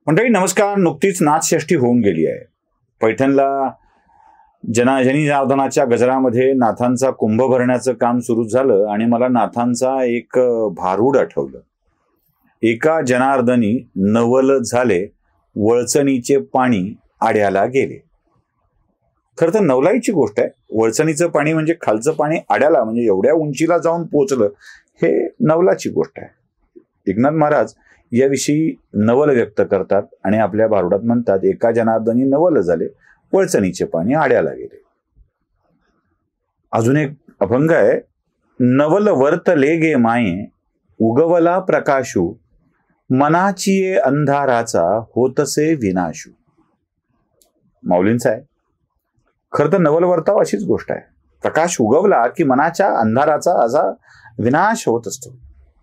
मंडळी नमस्कार. नुकतीच नाथषष्ठी होऊन गेली आहे. पैठणला जनार्दनाच्या गजरामध्ये नाथांचा कुंभ भरण्याचं काम सुरू झालं आणि मला नाथांचा एक भारूड आठवलं. एका जनार्दनी नवल झाले, वळचणीचे पाणी आड्याला गेले. खरं तर नवलाईची गोष्ट आहे. वळचणीचं पाणी म्हणजे खालचं पाणी आड्याला म्हणजे एवढ्या उंचीला जाऊन पोचलं, हे नवलाची गोष्ट आहे. एकनाथ महाराज याविषयी नवल व्यक्त करतात आणि आपल्या भारुडात म्हणतात, एका जनार्दनी नवल झाले, वळचणीचे पाणी आड्याला गेले. अजून एक अभंग आहे, नवल वर्तले गे माये, उगवला प्रकाशू, मनाची अंधाराचा होतसे विनाशू. माऊलींचा आहे. खरं तर नवल वर्ताव अशीच गोष्ट आहे. प्रकाश उगवला की मनाच्या अंधाराचा असा विनाश होत असतो,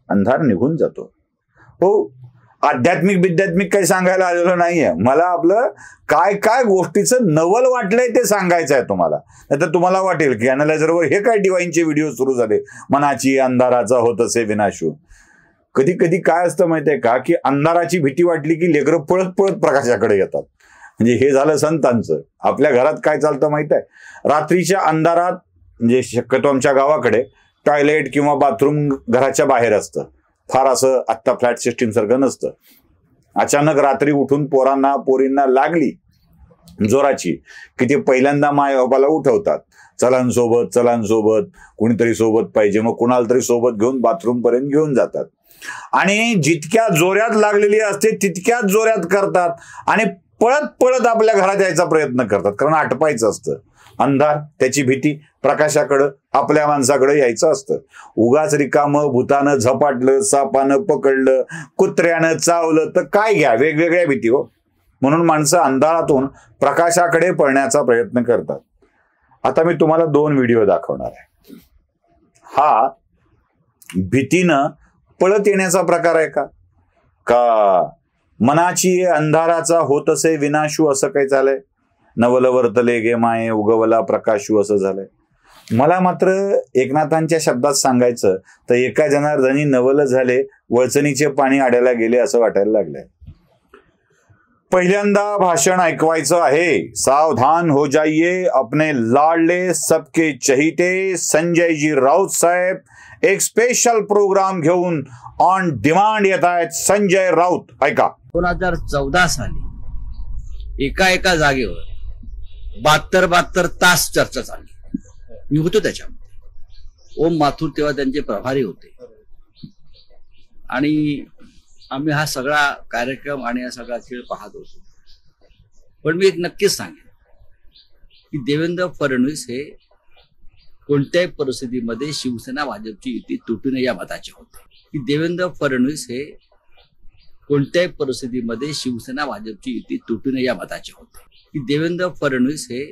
अंधार निघून जातो. हो, आध्यात्मिक काही सांगायला आलेलं नाहीये मला. आपलं काय काय गोष्टीचं नवल वाटलंय ते सांगायचं आहे तुम्हाला. नाहीतर तुम्हाला वाटेल की अॅनालायझरवर हे काय डिवाइनचे व्हिडिओ सुरू झाले, मनाची अंधाराचा होत असे विनाशू. कधी कधी काय असतं माहितीये का, की अंधाराची भीती वाटली की लेकरं पळत पळत प्रकाशाकडे येतात. म्हणजे हे झालं संतांचं. आपल्या घरात काय चालतं माहित आहे, रात्रीच्या अंधारात म्हणजे शक्यतो आमच्या गावाकडे टॉयलेट किंवा बाथरूम घराच्या बाहेर असतं. फार असं आत्ता फ्लॅट सिस्टीम सारखं नसतं. अचानक रात्री उठून पोरींना लागली जोराची की ते पहिल्यांदा माय बाबाला उठवतात, चलांसोबत कुणीतरी सोबत पाहिजे. मग कुणाला तरी सोबत घेऊन बाथरूम पर्यंत घेऊन जातात आणि जितक्या जोरात लागलेली असते तितक्याच जोरात करतात आणि पळत पळत आपल्या घरात यायचा प्रयत्न करतात, कारण आटपायचं असतं. अंधार, त्याची भीती, प्रकाशाकडं आपल्या माणसाकडे यायचं असतं. उगाच रिकामं भूतानं झपाटलं, सापानं पकडलं, कुत्र्यानं चावलं तर काय घ्या, वेगवेगळ्या भीती हो. म्हणून माणसं अंधारातून प्रकाशाकडे पळण्याचा प्रयत्न करतात. आता मी तुम्हाला 2 व्हिडिओ दाखवणार आहे. हा भीतीनं पळत येण्याचा प्रकार आहे का मनाची अंधाराचा होत असे विनाशू असं काही झालंय. नवल वर्तले गे माये, उगवला प्रकाशू असं झालंय. मला मात्र एकनाथांच्या शब्दात सांगायचं तर एका जनार्दनी नवल झाले, वळचणीचे पाणी आड्याला गेले असं वाटायला लागलंय. पहिल्यांदा भाषण ऐकवायचं आहे. सावधान हो जाइए अपने लाडले सबके चहीते संजयजी राऊत साहेब एक स्पेशल प्रोग्राम घेऊन ऑन डिमांड येत आहेत. संजय राऊत, ऐका. 2014 साली एका जागेवर 72 तास चर्चा झाली. मी होतो त्याच्यामध्ये. ओम माथुर तेव्हा त्यांचे प्रभारी होते आणि आम्ही हा सगळा कार्यक्रम आणि हा सगळा खेळ पाहत होतो. पण मी एक नक्कीच सांगेन की देवेंद्र फडणवीस हे कोणत्याही परिस्थितीमध्ये शिवसेना भाजपची युती तुटू नये या मताचे होते. की देवेंद्र फडणवीस हे कोणत्याही परिस्थितीमध्ये शिवसेना भाजपची युती तुटू नये या मताचे होते. की देवेंद्र फडणवीस हे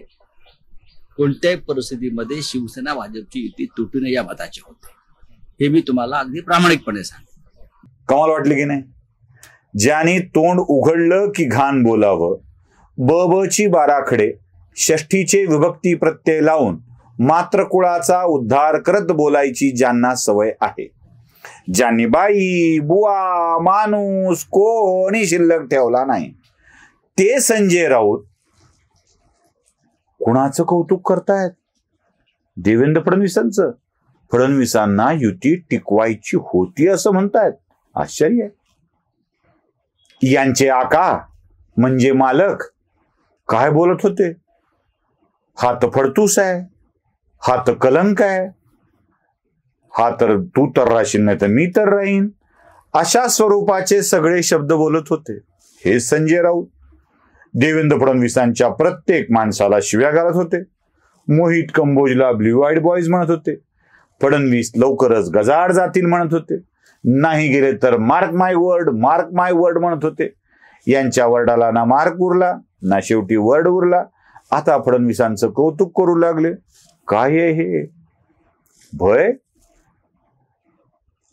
कोणत्याही परिस्थितीमध्ये शिवसेना भाजपची युती तुटू नये या मताचे होते. हे मी तुम्हाला अगदी प्रामाणिकपणे सांगतो. कमाल वाटली की नाही. ज्याने तोंड उघडलं की घाण बोलावं, बची बाराखडे षष्ठीचे विभक्ती प्रत्यय लावून मात्र कुळाचा उद्धार करत बोलायची ज्यांना सवय आहे, ज्यांनी बाई बुवा माणूस कोणी शिल्लक ठेवला नाही, ते संजय राऊत कुणाचं कौतुक करतायत? देवेंद्र फडणवीसांचं. फडणवीसांना युती टिकवायची होती असं म्हणतायत. आश्चर्य आहे. यांचे आका म्हणजे मालक काय बोलत होते? हा तर फडतूस आहे, हा तर कलंक आहे, हा तर तू तर राहशील नाही तर मी तर राहीन, अशा स्वरूपाचे सगळे शब्द बोलत होते. हे संजय राऊत देवेंद्र फडणवीसांच्या प्रत्येक माणसाला शिव्या घालत होते. मोहित कंबोजला ब्ल्यू आईड बॉयज म्हणत होते. फडणवीस लवकरच गजाड जातील म्हणत होते. नाही गेले तर मार्क माय वर्ड म्हणत होते. यांच्या वर्डाला ना मार्क उरला ना शेवटी वर्ड उरला. आता फडणवीसांचं कौतुक करू लागले. काय आहे हे भय?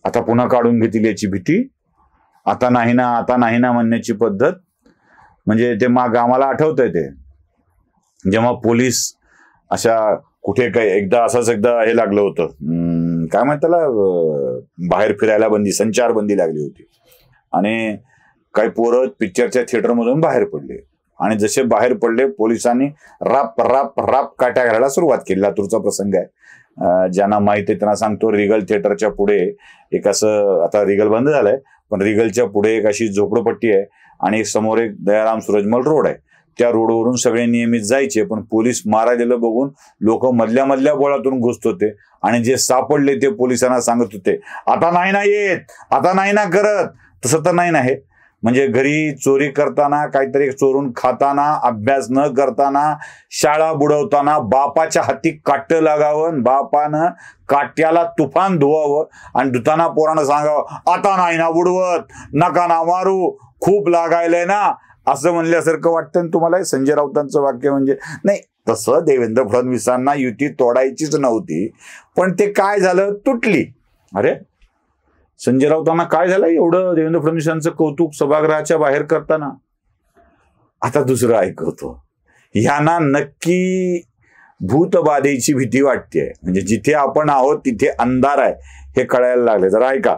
आता पुन्हा काढून घेतील याची भीती. आता नाही ना म्हणण्याची पद्धत. म्हणजे ते आम्हाला आठवतंय ते जेव्हा पोलीस अशा कुठे एकदा हे लागलं होतं, काय म्हणतात त्याला, बाहेर फिरायला बंदी, संचारबंदी लागली होती आणि काही पोरं पिक्चरच्या थिएटरमधून बाहेर पडले आणि जसे बाहेर पडले पोलिसांनी राप राप राप काट्या घालायला सुरुवात केली. लातूरचा प्रसंग आहे, ज्यांना माहिती आहे त्यांना सांगतो. रिगल थिएटरच्या पुढे एक असं, आता रिगल बंद झालंय, पण रिगलच्या पुढे एक अशी झोपडपट्टी आहे आणि समोर एक दयाराम सूरजमल रोड आहे. त्या रोडवरून सगळे नियमित जायचे, पण पोलीस मारायला बघून लोक मधल्या मधल्या बोळातून घुसत होते आणि जे सापडले ते पोलिसांना सांगत होते, आता नाही ना येत, आता नाही ना करत. तसं तर नाही ना हे. म्हणजे घरी चोरी करताना, काहीतरी चोरून खाताना, अभ्यास न करताना, शाळा बुडवताना बापाच्या हाती काट्य लागावं, बापानं काट्याला तुफान धुवावं आणि धुताना पोरानं सांगावं, आता नाही ना बुडवत, नका ना मारू, खूप लागायलंय ना, असं म्हणल्यासारखं वाटतं. तुम्हाला संजय राऊतांचं वाक्य म्हणजे नाही. तसं देवेंद्र फडणवीसांना युती तोडायचीच नव्हती, पण ते काय झालं, तुटली. अरे संजय राऊतांना काय झालं एवढं देवेंद्र फडणवीसांचं कौतुक सभागृहाच्या बाहेर करताना. आता दुसरं ऐकवतो. यांना नक्की भूतबाधेची भीती वाटते. म्हणजे जिथे आपण आहोत तिथे अंधार आहे हे कळायला लागले. जरा ऐका.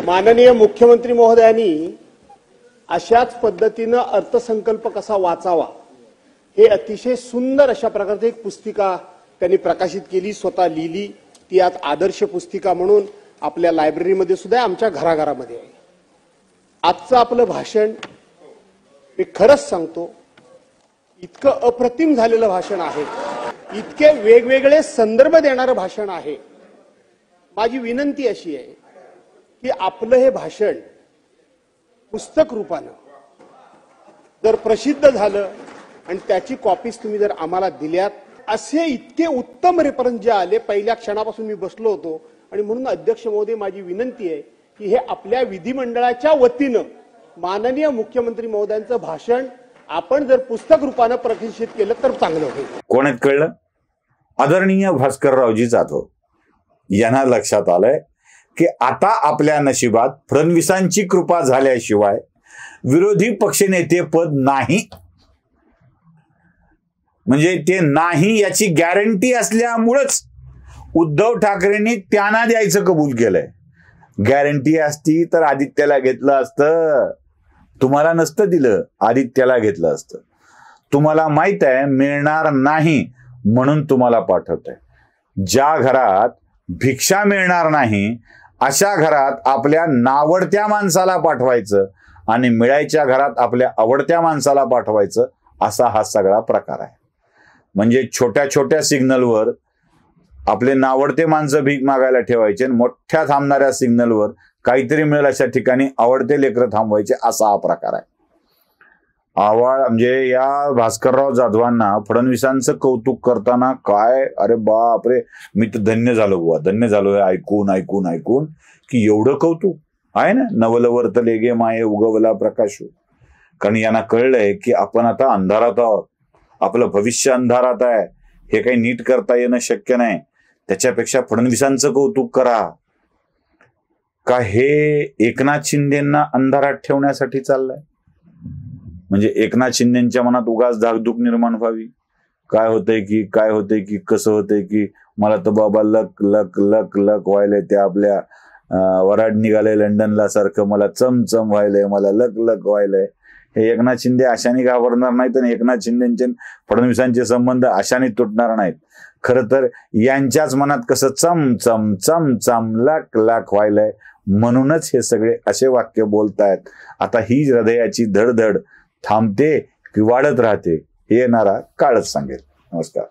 माननीय मुख्यमंत्री महोदयांनी अशाच पद्धतीनं अर्थसंकल्प कसा वाचावा हे अतिशय सुंदर अशा प्रकारची एक पुस्तिका त्यांनी प्रकाशित केली, स्वतः लिहिली. ती आज आदर्श पुस्तिका म्हणून आपल्या लायब्ररीमध्ये सुद्धा, आमच्या घराघरामध्ये आहे. आजचं आपलं भाषण मी खरंच सांगतो, इतकं अप्रतिम झालेलं भाषण आहे, इतके वेगवेगळे संदर्भ देणारं भाषण आहे. माझी विनंती अशी आहे की आपलं हे भाषण पुस्तक रूपानं जर प्रसिद्ध झालं आणि त्याची कॉपीज तुम्ही जर आम्हाला दिल्यात, असे इतके उत्तम रेफरन्स जे आले, पहिल्या क्षणापासून मी बसलो होतो. आणि म्हणून अध्यक्ष महोदय, माझी विनंती आहे की हे आपल्या विधिमंडळाच्या वतीनं माननीय मुख्यमंत्री महोदयांचं भाषण आपण जर पुस्तक रूपानं प्रकाशित केलं तर चांगलं होईल. कोण आहेत कळलं? आदरणीय भास्कररावजी जाधव यांना लक्षात आलंय की आता आपल्या नशिबात फडणवीसांची कृपा झाल्याशिवाय विरोधी पक्षनेते पद नाही. म्हणजे ते नाही याची गॅरंटी असल्यामुळेच उद्धव ठाकरेंनी त्यांना द्यायचं कबूल केलंय. गॅरंटी असती तर आदित्यला घेतलं असतं, तुम्हाला नसतं दिलं, आदित्यला घेतलं असतं. तुम्हाला माहित आहे मिळणार नाही म्हणून तुम्हाला पाठवत आहे. ज्या घरात भिक्षा मिळणार नाही अशा घरात आपल्या नावडत्या माणसाला पाठवायचं आणि मिळायच्या घरात आपल्या आवडत्या माणसाला पाठवायचं, असा हा सगळा प्रकार आहे. म्हणजे छोट्या छोट्या सिग्नलवर आपले नावडते माणसं भीक मागायला ठेवायचे आणि मोठ्या थांबणाऱ्या सिग्नलवर काहीतरी मिळेल अशा ठिकाणी आवडते लेकरं थांबवायचे, असा हा प्रकार आहे. म्हणजे या भास्करराव जाधवांना फडणवीसांचं कौतुक करताना काय, अरे बापरे, मी तर धन्य झालो बुवा, धन्य झालोय ऐकून ऐकून ऐकून की एवढं कौतुक आहे ना. नवलवर्त लेगे माये उगवला प्रकाशू. कारण यांना कळलंय की आपण आता अंधारात आहोत, आपलं भविष्य अंधारात आहे, हे काही नीट करता येणं शक्य नाही. त्याच्यापेक्षा फडणवीसांचं कौतुक करा. का हे एकनाथ शिंदेंना अंधारात ठेवण्यासाठी चाललंय? म्हणजे एकनाथ शिंदेच्या मनात उगाच धाकधूक निर्माण व्हावी. काय होतंय की कसं होतंय की मला तर बाबा लक लक लक लक व्हायलंय, त्या आपल्या वराड निघालंय लंडनला सारखं, मला चमचम व्हायलंय, मला लक लक व्हायलंय. हे एकनाथ शिंदे अशाने घाबरणार नाहीत आणि एकनाथ शिंदेचे फडणवीसांचे संबंध अशाने तुटणार नाहीत. खरं तर यांच्याच मनात कसं चम चम चम चम लक लक व्हायलंय, म्हणूनच हे सगळे असे वाक्य बोलतायत. आता ही हृदयाची धडधड थांबते की वाढत राहते हे येणारा काळच सांगेल. नमस्कार.